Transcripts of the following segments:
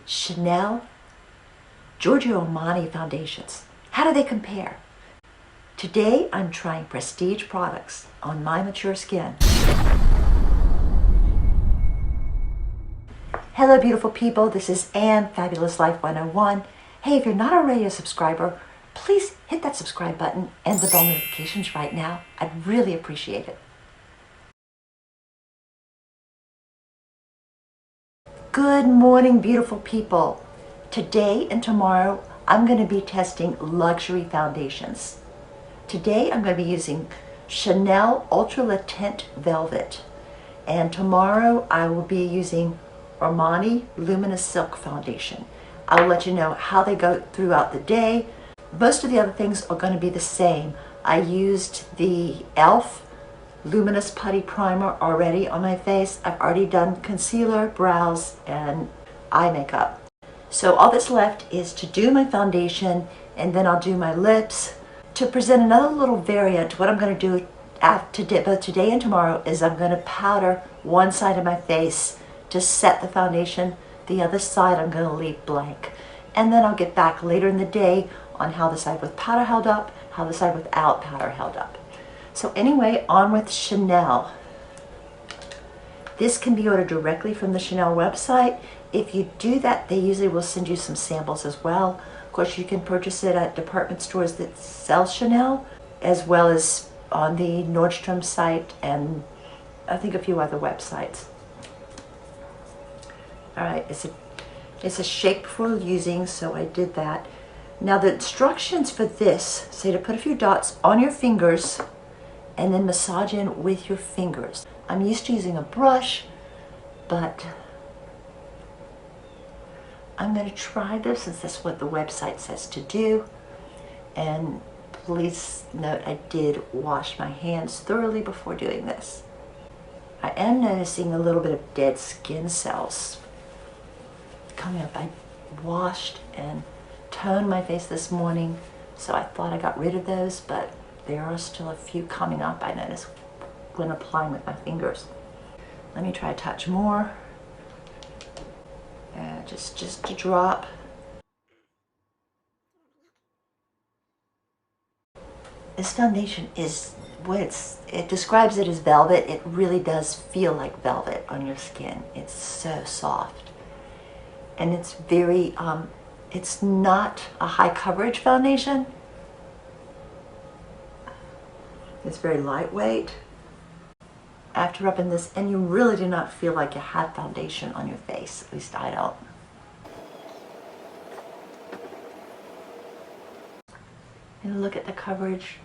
Chanel, Giorgio Armani foundations. How do they compare? Today I'm trying prestige products on my mature skin. Hello beautiful people, this is Anne, Fabulous Life 101. Hey, if you're not already a subscriber, please hit that subscribe button and the bell notifications right now. I'd really appreciate it. Good morning, beautiful people. Today and tomorrow, I'm going to be testing luxury foundations. Today, I'm going to be using Chanel Ultra Le Tint Velvet. And tomorrow, I will be using Armani Luminous Silk Foundation. I'll let you know how they go throughout the day. Most of the other things are going to be the same. I used the e.l.f. Luminous Putty Primer already on my face. I've already done concealer, brows, and eye makeup. So all that's left is to do my foundation, and then I'll do my lips. To present another little variant, what I'm going to do both today and tomorrow is I'm going to powder one side of my face to set the foundation. The other side I'm going to leave blank. And then I'll get back later in the day on how the side with powder held up, how the side without powder held up. So anyway, on with Chanel. This can be ordered directly from the Chanel website. If you do that, they usually will send you some samples as well. Of course, you can purchase it at department stores that sell Chanel, as well as on the Nordstrom site and I think a few other websites. All right, it's a shake before using, so I did that. Now the instructions for this say to put a few dots on your fingers and then massage in with your fingers. I'm used to using a brush, but I'm going to try this since that's what the website says to do. And please note I did wash my hands thoroughly before doing this. I am noticing a little bit of dead skin cells coming up. I washed and toned my face this morning, so I thought I got rid of those, but there are still a few coming up, I noticed, when applying with my fingers. Let me try a touch more. Just a drop. This foundation is it describes it as velvet. It really does feel like velvet on your skin. It's so soft. And it's very, it's not a high coverage foundation. It's very lightweight. After rubbing this, and you really do not feel like you have foundation on your face. At least I don't. And look at the coverage.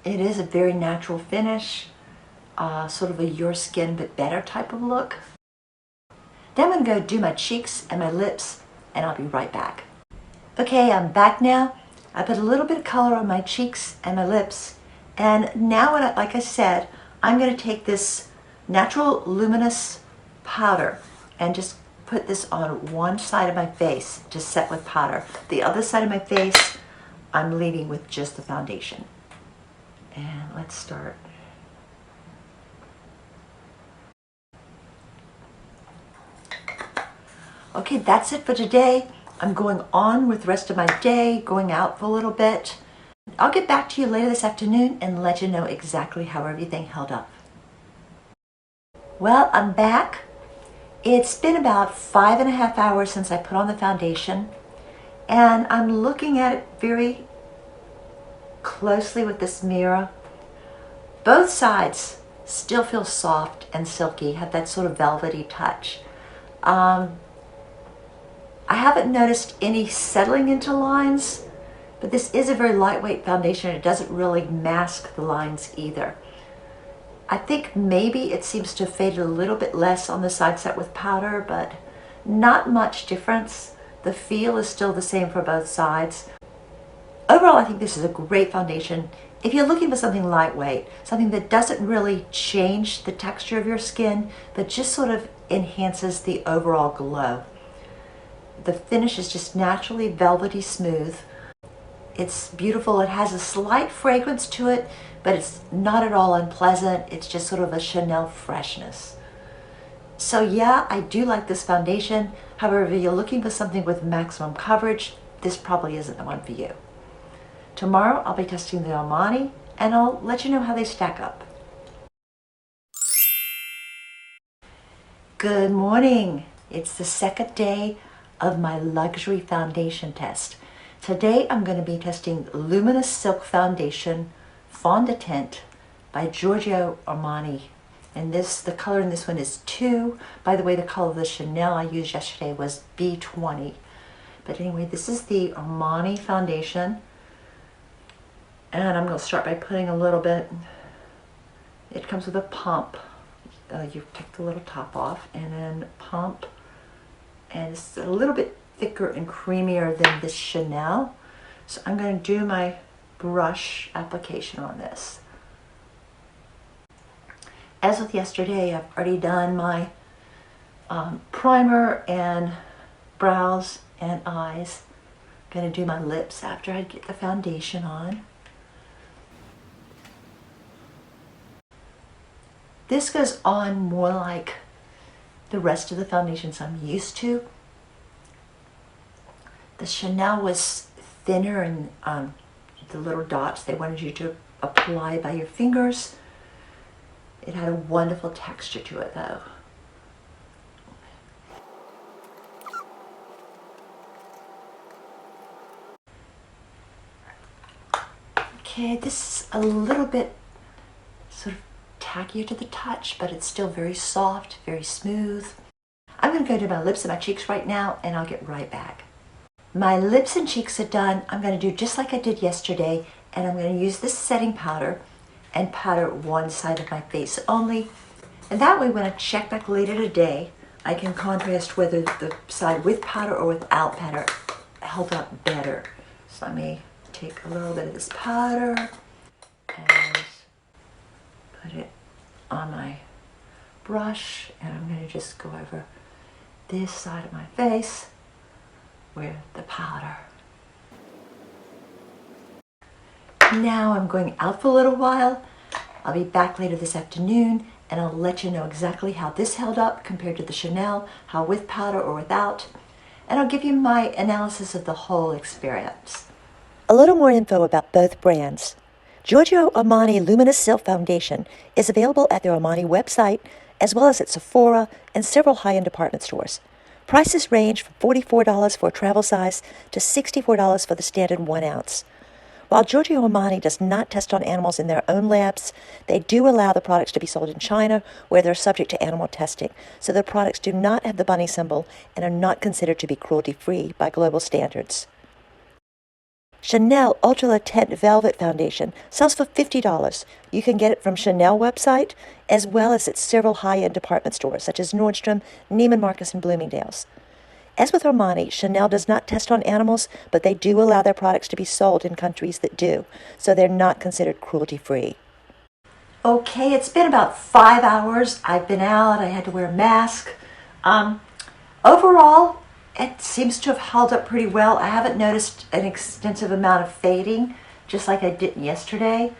It is a very natural finish, sort of a your skin but better type of look. Then I'm going to go do my cheeks and my lips, and I'll be right back. Okay, I'm back now. I put a little bit of color on my cheeks and my lips, and now, like I said, I'm going to take this natural luminous powder and just put this on one side of my face to set with powder. The other side of my face, I'm leaving with just the foundation. And let's start. Okay, that's it for today. I'm going on with the rest of my day, going out for a little bit. I'll get back to you later this afternoon and let you know exactly how everything held up. Well, I'm back. It's been about 5.5 hours since I put on the foundation, and I'm looking at it very closely with this mirror. Both sides still feel soft and silky, have that sort of velvety touch. I haven't noticed any settling into lines, but this is a very lightweight foundation. It doesn't really mask the lines either. I think maybe it seems to have faded a little bit less on the side set with powder, but not much difference. The feel is still the same for both sides. Overall, I think this is a great foundation. If you're looking for something lightweight, something that doesn't really change the texture of your skin, but just sort of enhances the overall glow. The finish is just naturally velvety smooth. It's beautiful. It has a slight fragrance to it, but it's not at all unpleasant. It's just sort of a Chanel freshness. So yeah, I do like this foundation. However, if you're looking for something with maximum coverage, this probably isn't the one for you. Tomorrow I'll be testing the Armani and I'll let you know how they stack up. Good morning. It's the second day of my luxury foundation test. Today I'm going to be testing Luminous Silk Foundation Fondant by Giorgio Armani. And the color in this one is 2. By the way, the color of the Chanel I used yesterday was B20. But anyway, this is the Armani foundation. And I'm going to start by putting a little bit. It comes with a pump. You take the little top off and then pump. And it's a little bit thicker and creamier than this Chanel. So I'm going to do my brush application on this. As with yesterday, I've already done my primer and brows and eyes. I'm going to do my lips after I get the foundation on. This goes on more like the rest of the foundations I'm used to. The Chanel was thinner and the little dots they wanted you to apply by your fingers. It had a wonderful texture to it though. Okay, this is a little bit sort of tackier to the touch, but it's still very soft, very smooth. I'm going to go to my lips and my cheeks right now, and I'll get right back. My lips and cheeks are done. I'm going to do just like I did yesterday, and I'm going to use this setting powder and powder one side of my face only. And that way, when I check back later today, I can contrast whether the side with powder or without powder held up better. So let me take a little bit of this powder and put it on my brush, and I'm going to just go over this side of my face with the powder. Now I'm going out for a little while. I'll be back later this afternoon and I'll let you know exactly how this held up compared to the Chanel, how with powder or without, and I'll give you my analysis of the whole experience. A little more info about both brands. Giorgio Armani Luminous Silk Foundation is available at their Armani website as well as at Sephora and several high-end department stores. Prices range from $44 for a travel size to $64 for the standard 1 ounce. While Giorgio Armani does not test on animals in their own labs, they do allow the products to be sold in China where they're subject to animal testing, so their products do not have the bunny symbol and are not considered to be cruelty-free by global standards. Chanel Ultra Le Tint Velvet Foundation sells for $50. You can get it from Chanel website as well as at several high-end department stores such as Nordstrom, Neiman Marcus, and Bloomingdale's. As with Armani, Chanel does not test on animals, but they do allow their products to be sold in countries that do, so they're not considered cruelty-free. Okay, it's been about 5 hours. I've been out. I had to wear a mask. Overall, it seems to have held up pretty well. I haven't noticed an extensive amount of fading, just like I did yesterday.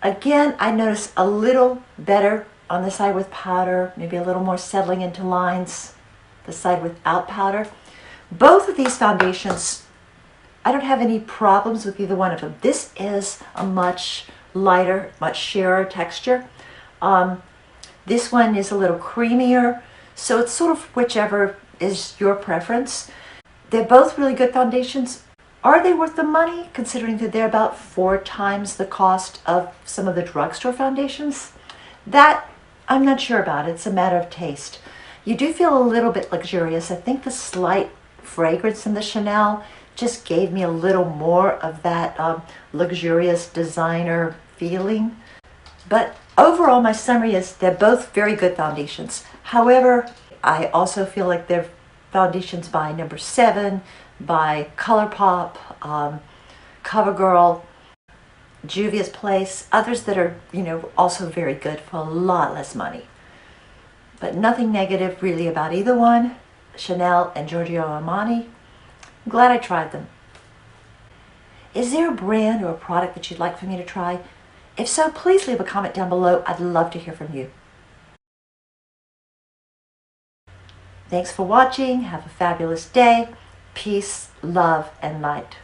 Again, I noticed a little better on the side with powder, maybe a little more settling into lines, the side without powder. Both of these foundations, I don't have any problems with either one of them. This is a much lighter, much sheerer texture. This one is a little creamier, so it's sort of whichever is your preference. They're both really good foundations. Are they worth the money, considering that they're about 4 times the cost of some of the drugstore foundations? That, I'm not sure about. It's a matter of taste. You do feel a little bit luxurious. I think the slight fragrance in the Chanel just gave me a little more of that luxurious designer feeling. But overall, my summary is they're both very good foundations. However, I also feel like they're foundations by Number 7, by ColourPop, CoverGirl, Juvia's Place, others that are, also very good for a lot less money. But nothing negative really about either one, Chanel and Giorgio Armani. I'm glad I tried them. Is there a brand or a product that you'd like for me to try? If so, please leave a comment down below. I'd love to hear from you. Thanks for watching. Have a fabulous day. Peace, love, and light.